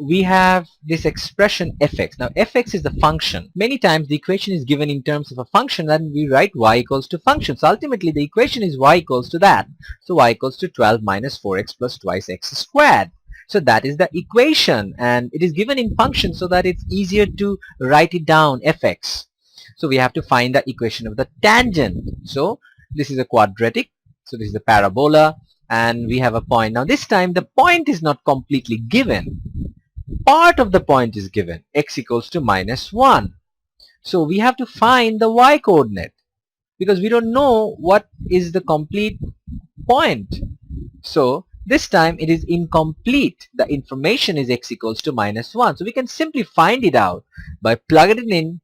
We have this expression fx. Now fx is the function. Many times the equation is given in terms of a function and we write y equals to function. So ultimately the equation is y equals to that. So y equals to 12 minus 4x plus twice x squared. So that is the equation and it is given in function so that it's easier to write it down, fx. So we have to find the equation of the tangent. So this is a quadratic. So this is a parabola and we have a point. Now this time the point is not completely given. Part of the point is given, x equals to minus 1. So we have to find the y coordinate because we don't know what is the complete point. So this time it is incomplete. The information is x equals to minus 1. So we can simply find it out by plugging in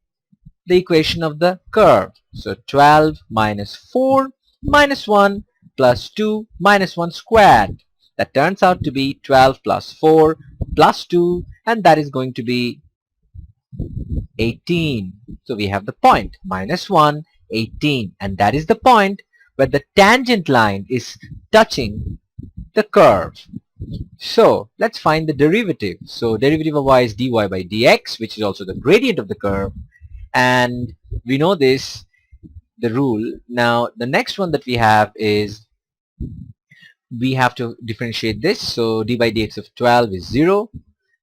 the equation of the curve. So 12 minus 4 minus 1 plus 2 minus 1 squared. That turns out to be 12 plus 4 plus 2 and that is going to be 18. So we have the point minus 1, 18 and that is the point where the tangent line is touching the curve. So let's find the derivative. So derivative of y is dy by dx, which is also the gradient of the curve, and we know this, the rule. Now the next one that we have is we have to differentiate this. So d by dx of 12 is 0,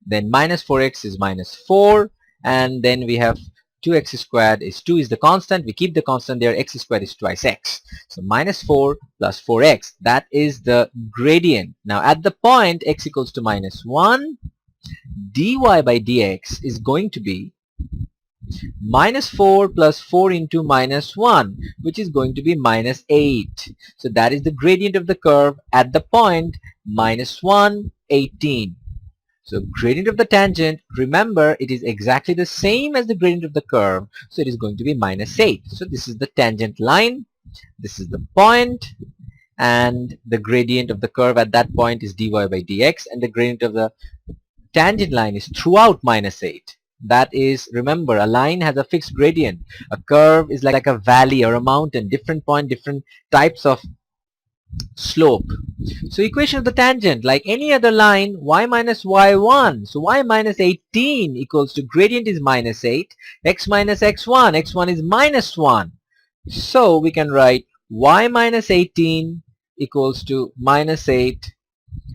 then minus 4x is minus 4, and then we have 2x squared is 2 is the constant. We keep the constant there. X squared is twice x. So minus 4 plus 4x. That is the gradient. Now at the point x equals to minus 1, dy by dx is going to be minus 4 plus 4 into minus 1, which is going to be minus 8. So that is the gradient of the curve at the point minus 1, 18. So gradient of the tangent, remember it is exactly the same as the gradient of the curve. So it is going to be minus 8. So this is the tangent line. This is the point. And the gradient of the curve at that point is dy by dx. And the gradient of the tangent line is throughout minus 8. That is, remember, a line has a fixed gradient. A curve is like a valley or a mountain. Different point, different types of slope. So equation of the tangent, like any other line, y minus y1. So y minus 18 equals to gradient is minus 8, x minus x1. x1 is minus 1. So we can write y minus 18 equals to minus 8.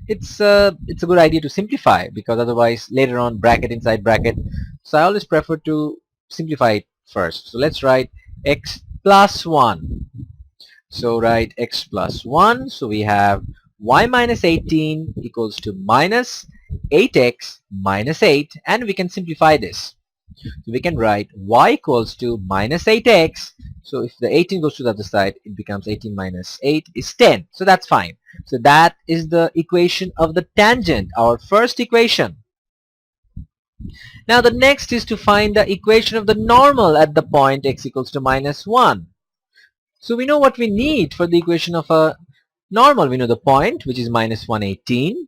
It's a good idea to simplify because otherwise later on bracket inside bracket. So I always prefer to simplify it first. So let's write x plus 1. So write x plus 1. So we have y minus 18 equals to minus 8x minus 8, and we can simplify this. So we can write y equals to minus 8x. So if the 18 goes to the other side, it becomes 18 minus 8 is 10. So that's fine. So that is the equation of the tangent, our first equation. Now the next is to find the equation of the normal at the point x equals to minus 1. So we know what we need for the equation of a normal. We know the point, which is minus 118,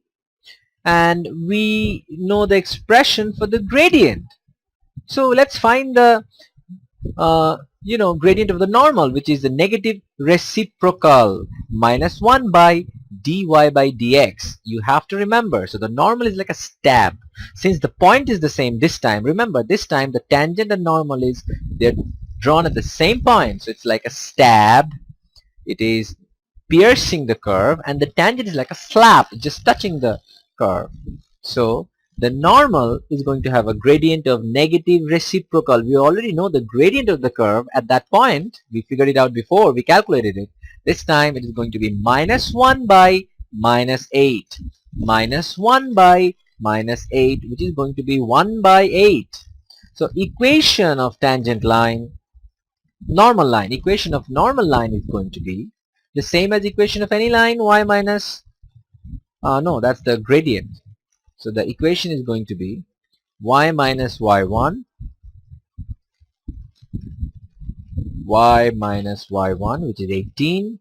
and we know the expression for the gradient. So let's find the gradient of the normal, which is the negative reciprocal minus 1 by dy by dx. You have to remember. So the normal is like a stab. Since the point is the same this time, remember this time the tangent and normal is they're drawn at the same point. So it's like a stab. It is piercing the curve, and the tangent is like a slap, just touching the curve. So the normal is going to have a gradient of negative reciprocal. We already know the gradient of the curve at that point. We figured it out before. We calculated it. This time it is going to be minus 1 by minus 8. Minus 1 by minus 8, which is going to be 1 by 8. So equation of tangent line, normal line. Equation of normal line is going to be the same as equation of any line, y minus, no, that's the gradient. So the equation is going to be y minus y1, y minus y1, which is 18.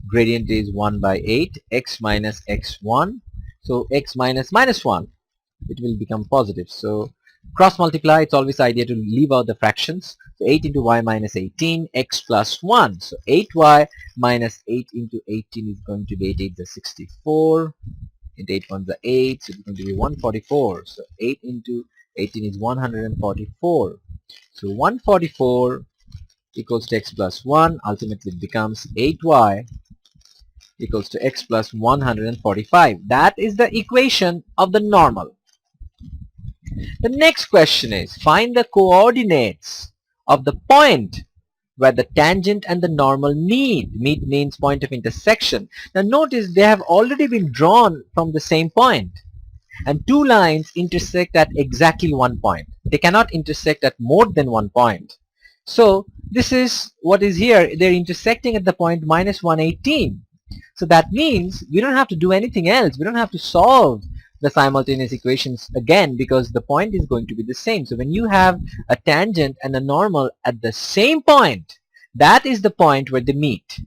Gradient is 1 by 8, x minus x1. So x minus minus 1, it will become positive. So Cross multiply, it's always idea to leave out the fractions. So 8 into y minus 18, x plus 1. So 8y minus 8 into 18 is going to be 8 8 is 64. And 8 1 is 8, so it's going to be 144. So 8 into 18 is 144. So 144 equals to x plus 1. Ultimately it becomes 8y equals to x plus 145. That is the equation of the normal. The next question is, find the coordinates of the point where the tangent and the normal meet. Meet means point of intersection. Now notice they have already been drawn from the same point, and two lines intersect at exactly one point. They cannot intersect at more than one point. So this is what is here. They're intersecting at the point minus 118. So that means we don't have to do anything else. We don't have to solve the simultaneous equations again, because the point is going to be the same. So when you have a tangent and a normal at the same point, that is the point where they meet.